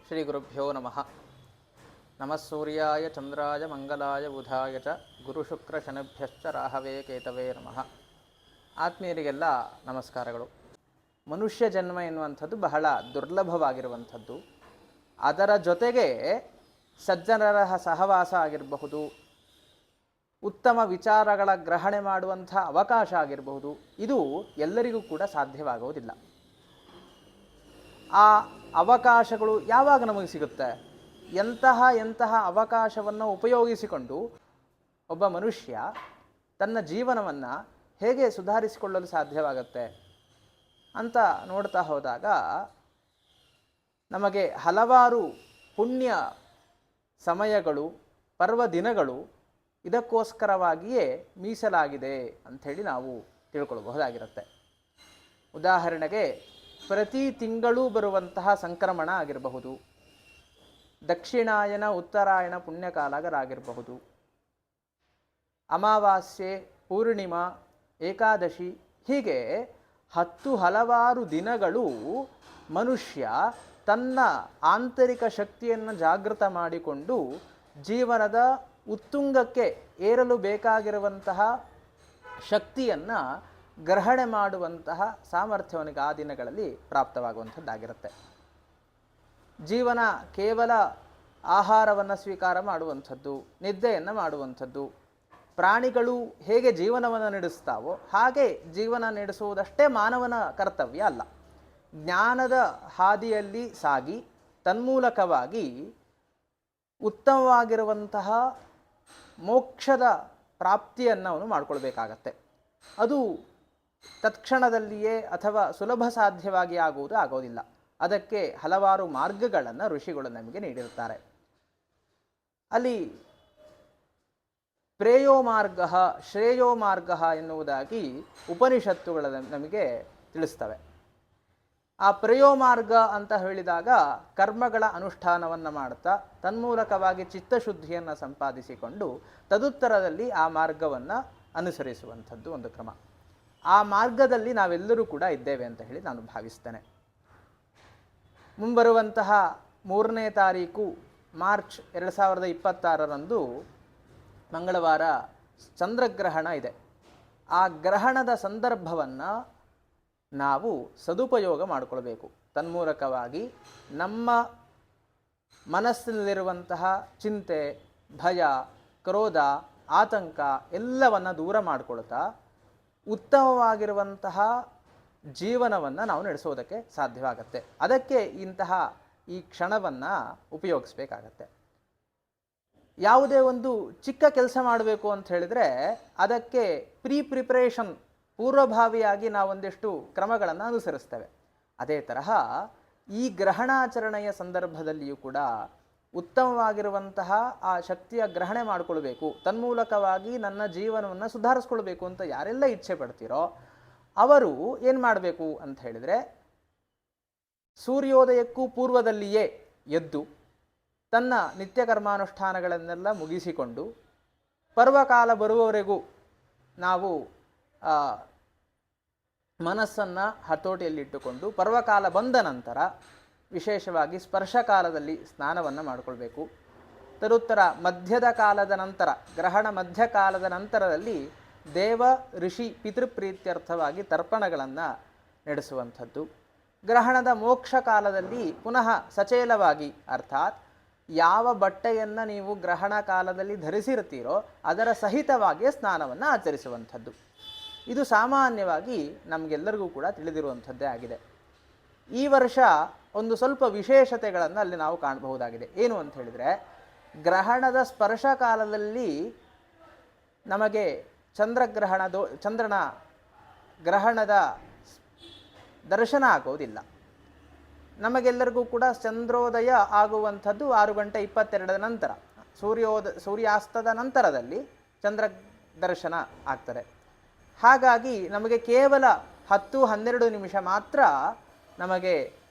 ಶ್ರೀ ಗುರುಭ್ಯೋ ನಮಃ. ನಮಃ ಸೂರ್ಯಾಯ ಚಂದ್ರಾಯ ಮಂಗಲಾಯ ಬುಧಾಯ ಚ ಗುರುಶುಕ್ರ ಶನಭ್ಯಶ್ಚ ರಾಹವೇ ಕೇತವೇ ನಮಃ. ಆತ್ಮೀಯರಿಗೆಲ್ಲ ನಮಸ್ಕಾರಗಳು. ಮನುಷ್ಯ ಜನ್ಮ ಎನ್ನುವಂಥದ್ದು ಬಹಳ ದುರ್ಲಭವಾಗಿರುವಂಥದ್ದು. ಅದರ ಜೊತೆಗೆ ಸಜ್ಜನರ ಸಹವಾಸ ಆಗಿರಬಹುದು, ಉತ್ತಮ ವಿಚಾರಗಳ ಗ್ರಹಣೆ ಮಾಡುವಂಥ ಅವಕಾಶ ಆಗಿರಬಹುದು, ಇದು ಎಲ್ಲರಿಗೂ ಕೂಡ ಸಾಧ್ಯವಾಗುವುದಿಲ್ಲ. ಆ ಅವಕಾಶಗಳು ಯಾವಾಗ ನಮಗೆ ಸಿಗುತ್ತೆ? ಎಂತಹ ಅವಕಾಶವನ್ನು ಉಪಯೋಗಿಸಿಕೊಂಡು ಒಬ್ಬ ಮನುಷ್ಯ ತನ್ನ ಜೀವನವನ್ನು ಹೇಗೆ ಸುಧಾರಿಸಿಕೊಳ್ಳಲು ಸಾಧ್ಯವಾಗುತ್ತೆ ಅಂತ ನೋಡ್ತಾ ಹೋದಾಗ ನಮಗೆ ಹಲವಾರು ಪುಣ್ಯ ಸಮಯಗಳು, ಪರ್ವದಿನಗಳು ಇದಕ್ಕೋಸ್ಕರವಾಗಿಯೇ ಮೀಸಲಾಗಿದೆ ಅಂಥೇಳಿ ನಾವು ತಿಳ್ಕೊಳ್ಬಹುದಾಗಿರುತ್ತೆ. ಉದಾಹರಣೆಗೆ, ಪ್ರತಿ ತಿಂಗಳೂ ಬರುವಂತಹ ಸಂಕ್ರಮಣ ಆಗಿರಬಹುದು, ದಕ್ಷಿಣಾಯನ ಉತ್ತರಾಯಣ ಪುಣ್ಯಕಾಲಗಳಾಗಿರಬಹುದು, ಅಮಾವಾಸ್ಯೆ, ಪೂರ್ಣಿಮಾ, ಏಕಾದಶಿ, ಹೀಗೆ ಹಲವಾರು ದಿನಗಳು ಮನುಷ್ಯ ತನ್ನ ಆಂತರಿಕ ಶಕ್ತಿಯನ್ನು ಜಾಗೃತ ಮಾಡಿಕೊಂಡು ಜೀವನದ ಉತ್ತುಂಗಕ್ಕೆ ಏರಲು ಬೇಕಾಗಿರುವಂತಹ ಶಕ್ತಿಯನ್ನು ಗ್ರಹಣೆ ಮಾಡುವಂತಹ ಸಾಮರ್ಥ್ಯವನಿಗೆ ಆ ದಿನಗಳಲ್ಲಿ ಪ್ರಾಪ್ತವಾಗುವಂಥದ್ದಾಗಿರುತ್ತೆ. ಜೀವನ ಕೇವಲ ಆಹಾರವನ್ನು ಸ್ವೀಕಾರ ಮಾಡುವಂಥದ್ದು, ನಿದ್ದೆಯನ್ನು ಮಾಡುವಂಥದ್ದು. ಪ್ರಾಣಿಗಳು ಹೇಗೆ ಜೀವನವನ್ನು ನಡೆಸ್ತಾವೋ ಹಾಗೆ ಜೀವನ ನಡೆಸುವುದಷ್ಟೇ ಮಾನವನ ಕರ್ತವ್ಯ ಅಲ್ಲ. ಜ್ಞಾನದ ಹಾದಿಯಲ್ಲಿ ಸಾಗಿ ತನ್ಮೂಲಕವಾಗಿ ಉತ್ತಮವಾಗಿರುವಂತಹ ಮೋಕ್ಷದ ಪ್ರಾಪ್ತಿಯನ್ನು ಅವನು ಮಾಡಿಕೊಳ್ಬೇಕಾಗತ್ತೆ. ಅದು ತತ್ಕ್ಷಣದಲ್ಲಿಯೇ ಅಥವಾ ಸುಲಭ ಸಾಧ್ಯವಾಗಿ ಆಗೋದಿಲ್ಲ. ಅದಕ್ಕೆ ಹಲವಾರು ಮಾರ್ಗಗಳನ್ನು ಋಷಿಗಳು ನಮಗೆ ನೀಡಿರುತ್ತಾರೆ. ಅಲ್ಲಿ ಪ್ರೇಯೋ ಮಾರ್ಗ, ಶ್ರೇಯೋ ಮಾರ್ಗ ಎನ್ನುವುದಾಗಿ ಉಪನಿಷತ್ತುಗಳು ನಮಗೆ ತಿಳಿಸ್ತವೆ. ಆ ಪ್ರೇಯೋ ಮಾರ್ಗ ಅಂತ ಹೇಳಿದಾಗ ಕರ್ಮಗಳ ಅನುಷ್ಠಾನವನ್ನು ಮಾಡ್ತಾ ತನ್ಮೂಲಕವಾಗಿ ಚಿತ್ತಶುದ್ಧಿಯನ್ನು ಸಂಪಾದಿಸಿಕೊಂಡು ತದುತ್ತರದಲ್ಲಿ ಆ ಮಾರ್ಗವನ್ನು ಅನುಸರಿಸುವಂಥದ್ದು ಒಂದು ಕ್ರಮ. ಆ ಮಾರ್ಗದಲ್ಲಿ ನಾವೆಲ್ಲರೂ ಕೂಡ ಇದ್ದೇವೆ ಅಂತ ಹೇಳಿ ನಾನು ಭಾವಿಸ್ತೇನೆ. ಮುಂಬರುವಂತಹ 3ನೇ ತಾರೀಕು ಮಾರ್ಚ್ 2026ರಂದು ಮಂಗಳವಾರ ಚಂದ್ರಗ್ರಹಣ ಇದೆ. ಆ ಗ್ರಹಣದ ಸಂದರ್ಭವನ್ನು ನಾವು ಸದುಪಯೋಗ ಮಾಡಿಕೊಳ್ಬೇಕು. ತನ್ಮೂಲಕವಾಗಿ ನಮ್ಮ ಮನಸ್ಸಿನಲ್ಲಿರುವಂತಹ ಚಿಂತೆ, ಭಯ, ಕ್ರೋಧ, ಆತಂಕ ಎಲ್ಲವನ್ನು ದೂರ ಮಾಡಿಕೊಳ್ತಾ ಉತ್ತಮವಾಗಿರುವಂತಹ ಜೀವನವನ್ನು ನಾವು ನಡೆಸೋದಕ್ಕೆ ಸಾಧ್ಯವಾಗತ್ತೆ. ಅದಕ್ಕೆ ಈ ಕ್ಷಣವನ್ನು ಉಪಯೋಗಿಸ್ಬೇಕಾಗತ್ತೆ. ಯಾವುದೇ ಒಂದು ಚಿಕ್ಕ ಕೆಲಸ ಮಾಡಬೇಕು ಅಂತ ಹೇಳಿದರೆ ಅದಕ್ಕೆ ಪ್ರಿಪ್ರೇಷನ್, ಪೂರ್ವಭಾವಿಯಾಗಿ ನಾವೊಂದಿಷ್ಟು ಕ್ರಮಗಳನ್ನು ಅನುಸರಿಸ್ತೇವೆ. ಅದೇ ತರಹ ಈ ಗ್ರಹಣಾಚರಣೆಯ ಸಂದರ್ಭದಲ್ಲಿಯೂ ಕೂಡ ಉತ್ತಮವಾಗಿರುವಂತಹ ಆ ಶಕ್ತಿಯ ಗ್ರಹಣೆ ಮಾಡಿಕೊಳ್ಬೇಕು, ತನ್ಮೂಲಕವಾಗಿ ನನ್ನ ಜೀವನವನ್ನು ಸುಧಾರಿಸ್ಕೊಳ್ಬೇಕು ಅಂತ ಯಾರೆಲ್ಲ ಇಚ್ಛೆ ಪಡ್ತೀರೋ ಅವರು ಏನು ಮಾಡಬೇಕು ಅಂತ ಹೇಳಿದರೆ, ಸೂರ್ಯೋದಯಕ್ಕೂ ಪೂರ್ವದಲ್ಲಿಯೇ ಎದ್ದು ತನ್ನ ನಿತ್ಯ ಕರ್ಮಾನುಷ್ಠಾನಗಳನ್ನೆಲ್ಲ ಮುಗಿಸಿಕೊಂಡು ಪರ್ವಕಾಲ ಬರುವವರೆಗೂ ನಾವು ಮನಸ್ಸನ್ನು ಹತೋಟಿಯಲ್ಲಿಟ್ಟುಕೊಂಡು ಪರ್ವಕಾಲ ಬಂದ ನಂತರ ವಿಶೇಷವಾಗಿ ಸ್ಪರ್ಶಕಾಲದಲ್ಲಿ ಸ್ನಾನವನ್ನು ಮಾಡಿಕೊಳ್ಬೇಕು. ತರುತ್ತರ ಮಧ್ಯದ ಕಾಲದ ನಂತರ, ಗ್ರಹಣ ಮಧ್ಯಕಾಲದ ನಂತರದಲ್ಲಿ ದೇವ ಋಷಿ ಪಿತೃಪ್ರೀತ್ಯರ್ಥವಾಗಿ ತರ್ಪಣಗಳನ್ನು ನಡೆಸುವಂಥದ್ದು. ಗ್ರಹಣದ ಮೋಕ್ಷ ಕಾಲದಲ್ಲಿ ಪುನಃ ಸಚೇಲವಾಗಿ, ಅರ್ಥಾತ್ ಯಾವ ಬಟ್ಟೆಯನ್ನು ನೀವು ಗ್ರಹಣ ಕಾಲದಲ್ಲಿ ಧರಿಸಿರ್ತೀರೋ ಅದರ ಸಹಿತವಾಗಿ ಸ್ನಾನವನ್ನು ಆಚರಿಸುವಂಥದ್ದು. ಇದು ಸಾಮಾನ್ಯವಾಗಿ ನಮಗೆಲ್ಲರಿಗೂ ಕೂಡ ತಿಳಿದಿರುವಂಥದ್ದೇ ಆಗಿದೆ. ಈ ವರ್ಷ ಒಂದು ಸ್ವಲ್ಪ ವಿಶೇಷತೆಗಳನ್ನು ಅಲ್ಲಿ ನಾವು ಕಾಣಬಹುದಾಗಿದೆ. ಏನು ಅಂತ ಹೇಳಿದರೆ, ಗ್ರಹಣದ ಸ್ಪರ್ಶ ಕಾಲದಲ್ಲಿ ನಮಗೆ ಚಂದ್ರನ ಗ್ರಹಣದ ದರ್ಶನ ಆಗೋದಿಲ್ಲ. ನಮಗೆಲ್ಲರಿಗೂ ಕೂಡ ಚಂದ್ರೋದಯ ಆಗುವಂಥದ್ದು 6:22 ನಂತರ, ಸೂರ್ಯಾಸ್ತದ ನಂತರದಲ್ಲಿ ಚಂದ್ರ ದರ್ಶನ ಆಗ್ತದೆ. ಹಾಗಾಗಿ ನಮಗೆ ಕೇವಲ 10-12 ನಿಮಿಷ ಮಾತ್ರ ನಮಗೆ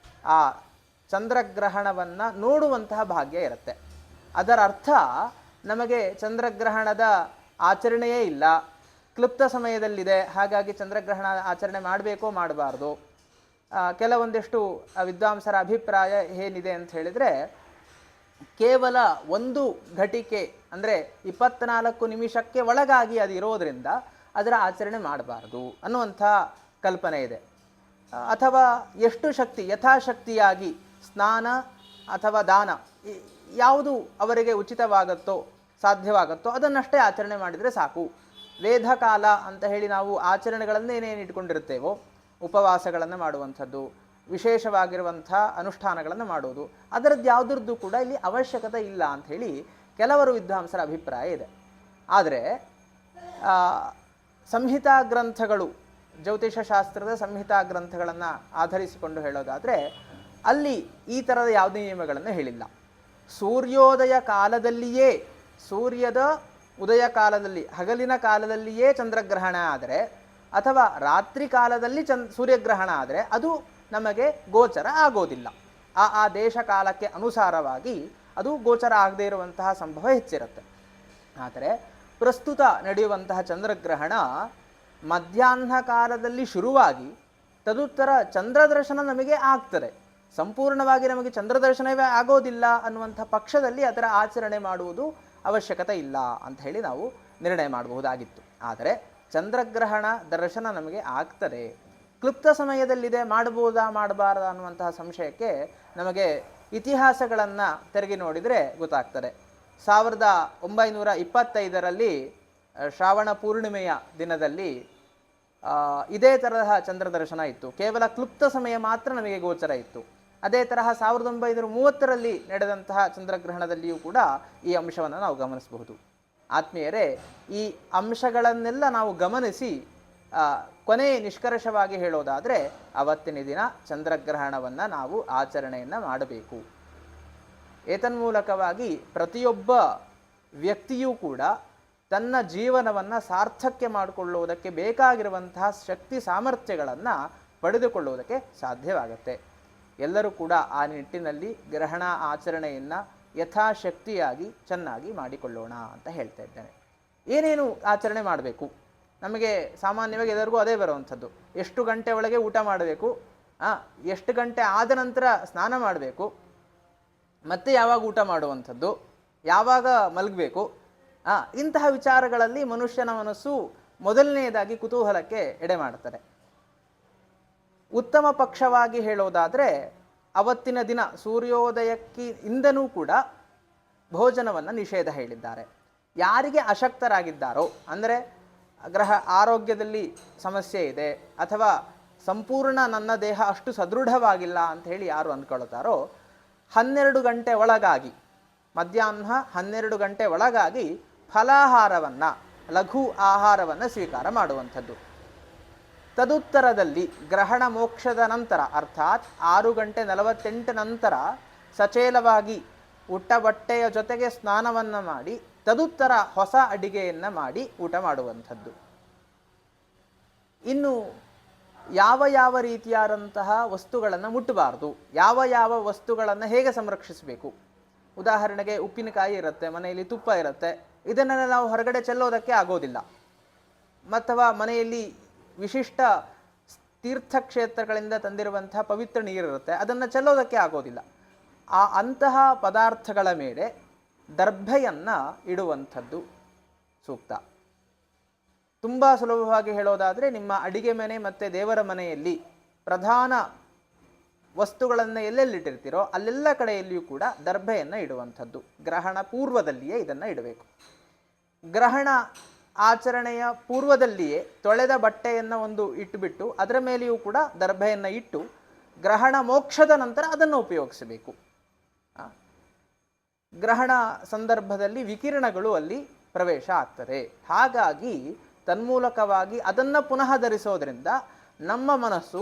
ಆ ಚಂದ್ರಗ್ರಹಣವನ್ನು ನೋಡುವಂತಹ ಭಾಗ್ಯ ಇರುತ್ತೆ. ಅದರ ಅರ್ಥ ನಮಗೆ ಚಂದ್ರಗ್ರಹಣದ ಆಚರಣೆಯೇ ಇಲ್ಲ, ಕ್ಲುಪ್ತ ಸಮಯದಲ್ಲಿದೆ, ಹಾಗಾಗಿ ಚಂದ್ರಗ್ರಹಣ ಆಚರಣೆ ಮಾಡಬೇಕೋ ಮಾಡಬಾರ್ದು, ಕೆಲವೊಂದಿಷ್ಟು ವಿದ್ವಾಂಸರ ಅಭಿಪ್ರಾಯ ಏನಿದೆ ಅಂತ ಹೇಳಿದರೆ, ಕೇವಲ ಒಂದು ಘಟಿಕೆ ಅಂದರೆ 24 ನಿಮಿಷಕ್ಕೆ ಒಳಗಾಗಿ ಅದು ಇರೋದರಿಂದ ಅದರ ಆಚರಣೆ ಮಾಡಬಾರ್ದು ಅನ್ನುವಂಥ ಕಲ್ಪನೆ ಇದೆ. ಅಥವಾ ಎಷ್ಟು ಶಕ್ತಿ ಯಥಾಶಕ್ತಿಯಾಗಿ ಸ್ನಾನ ಅಥವಾ ದಾನ ಯಾವುದು ಅವರಿಗೆ ಉಚಿತವಾಗುತ್ತೋ ಸಾಧ್ಯವಾಗುತ್ತೋ ಅದನ್ನಷ್ಟೇ ಆಚರಣೆ ಮಾಡಿದರೆ ಸಾಕು. ವೇದ ಕಾಲ ಅಂತ ಹೇಳಿ ನಾವು ಆಚರಣೆಗಳನ್ನು ಏನೇನು ಇಟ್ಕೊಂಡಿರ್ತೇವೋ, ಉಪವಾಸಗಳನ್ನು ಮಾಡುವಂಥದ್ದು, ವಿಶೇಷವಾಗಿರುವಂಥ ಅನುಷ್ಠಾನಗಳನ್ನು ಮಾಡುವುದು, ಅದರದ್ದು ಯಾವುದ್ರದ್ದು ಕೂಡ ಇಲ್ಲಿ ಅವಶ್ಯಕತೆ ಇಲ್ಲ ಅಂಥೇಳಿ ಕೆಲವರು ವಿದ್ವಾಂಸರ ಅಭಿಪ್ರಾಯ ಇದೆ. ಆದರೆ ಸಂಹಿತಾ ಗ್ರಂಥಗಳು, ಜ್ಯೋತಿಷ ಶಾಸ್ತ್ರದ ಸಂಹಿತಾ ಗ್ರಂಥಗಳನ್ನು ಆಧರಿಸಿಕೊಂಡು ಹೇಳೋದಾದರೆ ಅಲ್ಲಿ ಈ ಥರದ ಯಾವುದೇ ನಿಯಮಗಳನ್ನು ಹೇಳಿಲ್ಲ. ಸೂರ್ಯೋದಯ ಕಾಲದಲ್ಲಿಯೇ, ಸೂರ್ಯದ ಉದಯ ಕಾಲದಲ್ಲಿ, ಹಗಲಿನ ಕಾಲದಲ್ಲಿಯೇ ಚಂದ್ರಗ್ರಹಣ ಆದರೆ ಅಥವಾ ರಾತ್ರಿ ಕಾಲದಲ್ಲಿ ಸೂರ್ಯಗ್ರಹಣ ಆದರೆ ಅದು ನಮಗೆ ಗೋಚರ ಆಗೋದಿಲ್ಲ. ಆ ದೇಶ ಕಾಲಕ್ಕೆ ಅನುಸಾರವಾಗಿ ಅದು ಗೋಚರ ಆಗದೇ ಇರುವಂತಹ ಸಂಭವ ಹೆಚ್ಚಿರುತ್ತೆ. ಆದರೆ ಪ್ರಸ್ತುತ ನಡೆಯುವಂತಹ ಚಂದ್ರಗ್ರಹಣ ಮಧ್ಯಾಹ್ನ ಕಾಲದಲ್ಲಿ ಶುರುವಾಗಿ ತದುತ್ತರ ಚಂದ್ರದರ್ಶನ ನಮಗೆ ಆಗ್ತದೆ. ಸಂಪೂರ್ಣವಾಗಿ ನಮಗೆ ಚಂದ್ರದರ್ಶನವೇ ಆಗೋದಿಲ್ಲ ಅನ್ನುವಂಥ ಪಕ್ಷದಲ್ಲಿ ಅದರ ಆಚರಣೆ ಮಾಡುವುದು ಅವಶ್ಯಕತೆ ಇಲ್ಲ ಅಂತ ಹೇಳಿ ನಾವು ನಿರ್ಣಯ ಮಾಡಬಹುದಾಗಿತ್ತು. ಆದರೆ ಚಂದ್ರಗ್ರಹಣ ದರ್ಶನ ನಮಗೆ ಆಗ್ತದೆ, ಕ್ಲುಪ್ತ ಸಮಯದಲ್ಲಿದೆ, ಮಾಡಬಹುದಾ ಮಾಡಬಾರ್ದಾ ಅನ್ನುವಂತಹ ಸಂಶಯಕ್ಕೆ ನಮಗೆ ಇತಿಹಾಸಗಳನ್ನು ತಿರುಗಿ ನೋಡಿದರೆ ಗೊತ್ತಾಗ್ತದೆ. 1925ರಲ್ಲಿ ಶ್ರಾವಣ ಪೂರ್ಣಿಮೆಯ ದಿನದಲ್ಲಿ ಇದೇ ತರಹ ಚಂದ್ರದರ್ಶನ ಇತ್ತು. ಕೇವಲ ಕ್ಲುಪ್ತ ಸಮಯ ಮಾತ್ರ ನಮಗೆ ಗೋಚರ ಇತ್ತು. ಅದೇ ತರಹ 1930ರಲ್ಲಿ ನಡೆದಂತಹ ಚಂದ್ರಗ್ರಹಣದಲ್ಲಿಯೂ ಕೂಡ ಈ ಅಂಶವನ್ನು ನಾವು ಗಮನಿಸಬಹುದು. ಆತ್ಮೀಯರೇ, ಈ ಅಂಶಗಳನ್ನೆಲ್ಲ ನಾವು ಗಮನಿಸಿ ಕೊನೆ ನಿಷ್ಕರ್ಷವಾಗಿ ಹೇಳೋದಾದರೆ ಅವತ್ತಿನ ದಿನ ಚಂದ್ರಗ್ರಹಣವನ್ನು ನಾವು ಆಚರಣೆಯನ್ನು ಮಾಡಬೇಕು. ಏತನ್ಮೂಲಕವಾಗಿ ಪ್ರತಿಯೊಬ್ಬ ವ್ಯಕ್ತಿಯೂ ಕೂಡ ತನ್ನ ಜೀವನವನ್ನು ಸಾರ್ಥಕ್ಯ ಮಾಡಿಕೊಳ್ಳುವುದಕ್ಕೆ ಬೇಕಾಗಿರುವಂತಹ ಶಕ್ತಿ ಸಾಮರ್ಥ್ಯಗಳನ್ನು ಪಡೆದುಕೊಳ್ಳುವುದಕ್ಕೆ ಸಾಧ್ಯವಾಗುತ್ತೆ. ಎಲ್ಲರೂ ಕೂಡ ಆ ನಿಟ್ಟಿನಲ್ಲಿ ಗ್ರಹಣ ಆಚರಣೆಯನ್ನು ಯಥಾಶಕ್ತಿಯಾಗಿ ಚೆನ್ನಾಗಿ ಮಾಡಿಕೊಳ್ಳೋಣ ಅಂತ ಹೇಳ್ತಾ ಇದ್ದೇನೆ. ಏನೇನು ಆಚರಣೆ ಮಾಡಬೇಕು? ನಮಗೆ ಸಾಮಾನ್ಯವಾಗಿ ಎಲ್ಲರಿಗೂ ಅದೇ ಬರುವಂಥದ್ದು, ಎಷ್ಟು ಗಂಟೆ ಒಳಗೆ ಊಟ ಮಾಡಬೇಕು, ಎಷ್ಟು ಗಂಟೆ ಆದ ನಂತರ ಸ್ನಾನ ಮಾಡಬೇಕು, ಮತ್ತೆ ಯಾವಾಗ ಊಟ ಮಾಡುವಂಥದ್ದು, ಯಾವಾಗ ಮಲಗಬೇಕು, ಇಂತಹ ವಿಚಾರಗಳಲ್ಲಿ ಮನುಷ್ಯನ ಮನಸ್ಸು ಮೊದಲನೆಯದಾಗಿ ಕುತೂಹಲಕ್ಕೆ ಎಡೆ ಮಾಡ್ತಾರೆ. ಉತ್ತಮ ಪಕ್ಷವಾಗಿ ಹೇಳೋದಾದರೆ ಅವತ್ತಿನ ದಿನ ಸೂರ್ಯೋದಯಕ್ಕಿಂದನೂ ಕೂಡ ಭೋಜನವನ್ನು ನಿಷೇಧ ಹೇಳಿದ್ದಾರೆ. ಯಾರಿಗೆ ಅಶಕ್ತರಾಗಿದ್ದಾರೋ, ಅಂದರೆ ಆರೋಗ್ಯದಲ್ಲಿ ಸಮಸ್ಯೆ ಇದೆ ಅಥವಾ ಸಂಪೂರ್ಣ ನನ್ನ ದೇಹ ಅಷ್ಟು ಸದೃಢವಾಗಿಲ್ಲ ಅಂತ ಹೇಳಿ ಯಾರು ಅಂದ್ಕೊಳ್ತಾರೋ 12 ಗಂಟೆ ಒಳಗಾಗಿ, ಮಧ್ಯಾಹ್ನ 12 ಗಂಟೆ ಒಳಗಾಗಿ ಫಲಾಹಾರವನ್ನು, ಲಘು ಆಹಾರವನ್ನು ಸ್ವೀಕಾರ ಮಾಡುವಂಥದ್ದು. ತದುತ್ತರದಲ್ಲಿ ಗ್ರಹಣ ಮೋಕ್ಷದ ನಂತರ ಅರ್ಥಾತ್ 6:48 ನಂತರ ಸಚೇಲವಾಗಿ ಊಟ ಬಟ್ಟೆಯ ಜೊತೆಗೆ ಸ್ನಾನವನ್ನು ಮಾಡಿ ತದುತ್ತರ ಹೊಸ ಅಡಿಗೆಯನ್ನು ಮಾಡಿ ಊಟ ಮಾಡುವಂಥದ್ದು. ಇನ್ನು ಯಾವ ಯಾವ ರೀತಿಯಾದಂತಹ ವಸ್ತುಗಳನ್ನು ಮುಟ್ಟಬಾರ್ದು, ಯಾವ ಯಾವ ವಸ್ತುಗಳನ್ನು ಹೇಗೆ ಸಂರಕ್ಷಿಸಬೇಕು? ಉದಾಹರಣೆಗೆ ಉಪ್ಪಿನಕಾಯಿ ಇರುತ್ತೆ, ಮನೆಯಲ್ಲಿ ತುಪ್ಪ ಇರುತ್ತೆ, ಇದನ್ನೆಲ್ಲ ನಾವು ಹೊರಗಡೆ ಚೆಲ್ಲೋದಕ್ಕೆ ಆಗೋದಿಲ್ಲ. ಅಥವಾ ಮನೆಯಲ್ಲಿ ವಿಶಿಷ್ಟ ತೀರ್ಥಕ್ಷೇತ್ರಗಳಿಂದ ತಂದಿರುವಂತಹ ಪವಿತ್ರ ನೀರಿರುತ್ತೆ, ಅದನ್ನು ಚೆಲ್ಲೋದಕ್ಕೆ ಆಗೋದಿಲ್ಲ. ಅಂತಹ ಪದಾರ್ಥಗಳ ಮೇಲೆ ದರ್ಭೆಯನ್ನು ಇಡುವಂಥದ್ದು ಸೂಕ್ತ. ತುಂಬ ಸುಲಭವಾಗಿ ಹೇಳೋದಾದರೆ ನಿಮ್ಮ ಅಡಿಗೆ ಮನೆ ಮತ್ತು ದೇವರ ಮನೆಯಲ್ಲಿ ಪ್ರಧಾನ ವಸ್ತುಗಳನ್ನು ಎಲ್ಲೆಲ್ಲಿಟ್ಟಿರ್ತೀರೋ ಅಲ್ಲೆಲ್ಲ ಕಡೆಯಲ್ಲಿಯೂ ಕೂಡ ದರ್ಭೆಯನ್ನು ಇಡುವಂಥದ್ದು. ಗ್ರಹಣ ಪೂರ್ವದಲ್ಲಿಯೇ ಇದನ್ನು ಇಡಬೇಕು. ಗ್ರಹಣ ಆಚರಣೆಯ ಪೂರ್ವದಲ್ಲಿಯೇ ತೊಳೆದ ಬಟ್ಟೆಯನ್ನು ಒಂದು ಇಟ್ಟುಬಿಟ್ಟು ಅದರ ಮೇಲೆಯೂ ಕೂಡ ದರ್ಭೆಯನ್ನು ಇಟ್ಟು ಗ್ರಹಣ ಮೋಕ್ಷದ ನಂತರ ಅದನ್ನು ಉಪಯೋಗಿಸಬೇಕು. ಗ್ರಹಣ ಸಂದರ್ಭದಲ್ಲಿ ವಿಕಿರಣಗಳು ಅಲ್ಲಿ ಪ್ರವೇಶ ಆಗ್ತದೆ. ಹಾಗಾಗಿ ತನ್ಮೂಲಕವಾಗಿ ಅದನ್ನು ಪುನಃ ಧರಿಸೋದ್ರಿಂದ ನಮ್ಮ ಮನಸ್ಸು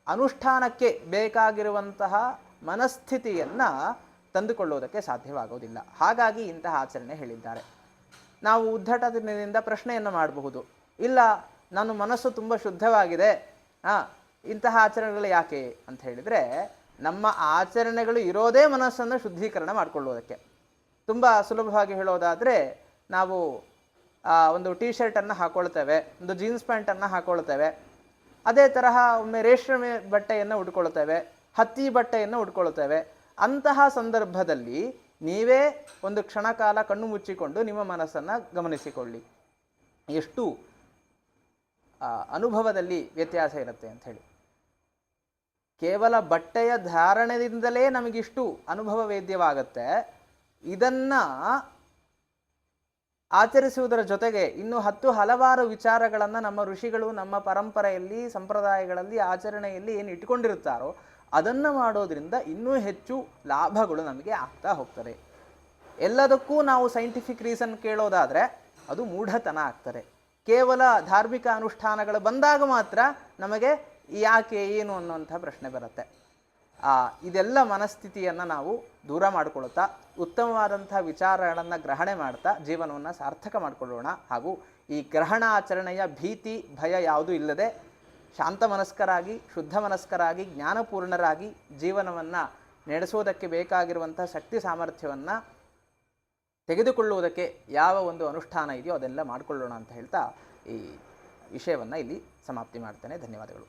ಅನುಷ್ಠಾನಕ್ಕೆ ಬೇಕಾಗಿರುವಂತಹ ಮನಸ್ಥಿತಿಯನ್ನು ತಂದುಕೊಳ್ಳೋದಕ್ಕೆ ಸಾಧ್ಯವಾಗೋದಿಲ್ಲ. ಹಾಗಾಗಿ ಇಂತಹ ಆಚರಣೆ ಹೇಳಿದ್ದಾರೆ. ನಾವು ಉದ್ಧಟದಿಂದ ಪ್ರಶ್ನೆಯನ್ನು ಮಾಡಬಹುದು, ಇಲ್ಲ ನನ್ನ ಮನಸ್ಸು ತುಂಬ ಶುದ್ಧವಾಗಿದೆ, ಇಂತಹ ಆಚರಣೆಗಳು ಯಾಕೆ ಅಂತ ಹೇಳಿದರೆ, ನಮ್ಮ ಆಚರಣೆಗಳು ಇರೋದೇ ಮನಸ್ಸನ್ನು ಶುದ್ಧೀಕರಣ ಮಾಡಿಕೊಳ್ಳೋದಕ್ಕೆ. ತುಂಬ ಸುಲಭವಾಗಿ ಹೇಳೋದಾದರೆ, ನಾವು ಒಂದು ಟೀ ಶರ್ಟನ್ನು ಹಾಕ್ಕೊಳ್ತೇವೆ, ಒಂದು ಜೀನ್ಸ್ ಪ್ಯಾಂಟನ್ನು ಹಾಕ್ಕೊಳ್ತೇವೆ, ಅದೇ ತರಹ ಒಮ್ಮೆ ರೇಷ್ಮೆ ಬಟ್ಟೆಯನ್ನು ಉಟ್ಕೊಳ್ತೇವೆ, ಹತ್ತಿ ಬಟ್ಟೆಯನ್ನು ಉಟ್ಕೊಳ್ತೇವೆ. ಅಂತಹ ಸಂದರ್ಭದಲ್ಲಿ ನೀವೇ ಒಂದು ಕ್ಷಣಕಾಲ ಕಣ್ಣು ಮುಚ್ಚಿಕೊಂಡು ನಿಮ್ಮ ಮನಸ್ಸನ್ನು ಗಮನಿಸಿಕೊಳ್ಳಿ, ಎಷ್ಟು ಅನುಭವದಲ್ಲಿ ವ್ಯತ್ಯಾಸ ಇರುತ್ತೆ ಅಂತ ಹೇಳಿ. ಕೇವಲ ಬಟ್ಟೆಯ ಧಾರಣೆಯಿಂದಲೇ ನಮಗಿಷ್ಟು ಅನುಭವ ವೇದ್ಯವಾಗುತ್ತೆ. ಇದನ್ನು ಆಚರಿಸುವುದರ ಜೊತೆಗೆ ಇನ್ನು ಹಲವಾರು ವಿಚಾರಗಳನ್ನು ನಮ್ಮ ಋಷಿಗಳು ನಮ್ಮ ಪರಂಪರೆಯಲ್ಲಿ, ಸಂಪ್ರದಾಯಗಳಲ್ಲಿ, ಆಚರಣೆಯಲ್ಲಿ ಏನು ಇಟ್ಕೊಂಡಿರುತ್ತಾರೋ ಅದನ್ನು ಮಾಡೋದ್ರಿಂದ ಇನ್ನೂ ಹೆಚ್ಚು ಲಾಭಗಳು ನಮಗೆ ಆಗ್ತಾ ಹೋಗ್ತದೆ. ಎಲ್ಲದಕ್ಕೂ ನಾವು ಸೈಂಟಿಫಿಕ್ ರೀಸನ್ ಕೇಳೋದಾದರೆ ಅದು ಮೂಢತನ ಆಗ್ತದೆ. ಕೇವಲ ಧಾರ್ಮಿಕ ಅನುಷ್ಠಾನಗಳು ಬಂದಾಗ ಮಾತ್ರ ನಮಗೆ ಯಾಕೆ ಏನು ಅನ್ನುವಂಥ ಪ್ರಶ್ನೆ ಬರುತ್ತೆ. ಇದೆಲ್ಲ ಮನಸ್ಥಿತಿಯನ್ನು ನಾವು ದೂರ ಮಾಡಿಕೊಳ್ಳುತ್ತಾ ಉತ್ತಮವಾದಂಥ ವಿಚಾರಗಳನ್ನು ಗ್ರಹಣೆ ಮಾಡ್ತಾ ಜೀವನವನ್ನು ಸಾರ್ಥಕ ಮಾಡಿಕೊಳ್ಳೋಣ. ಹಾಗೂ ಈ ಗ್ರಹಣ ಆಚರಣೆಯ ಭೀತಿ ಭಯ ಯಾವುದೂ ಇಲ್ಲದೆ ಶಾಂತ ಮನಸ್ಕರಾಗಿ, ಶುದ್ಧ ಮನಸ್ಕರಾಗಿ, ಜ್ಞಾನಪೂರ್ಣರಾಗಿ ಜೀವನವನ್ನು ನಡೆಸೋದಕ್ಕೆ ಬೇಕಾಗಿರುವಂಥ ಶಕ್ತಿ ಸಾಮರ್ಥ್ಯವನ್ನು ತೆಗೆದುಕೊಳ್ಳುವುದಕ್ಕೆ ಯಾವ ಒಂದು ಅನುಷ್ಠಾನ ಇದೆಯೋ ಅದೆಲ್ಲ ಮಾಡಿಕೊಳ್ಳೋಣ ಅಂತ ಹೇಳ್ತಾ ಈ ವಿಷಯವನ್ನು ಇಲ್ಲಿ ಸಮಾಪ್ತಿ ಮಾಡ್ತೇನೆ. ಧನ್ಯವಾದಗಳು.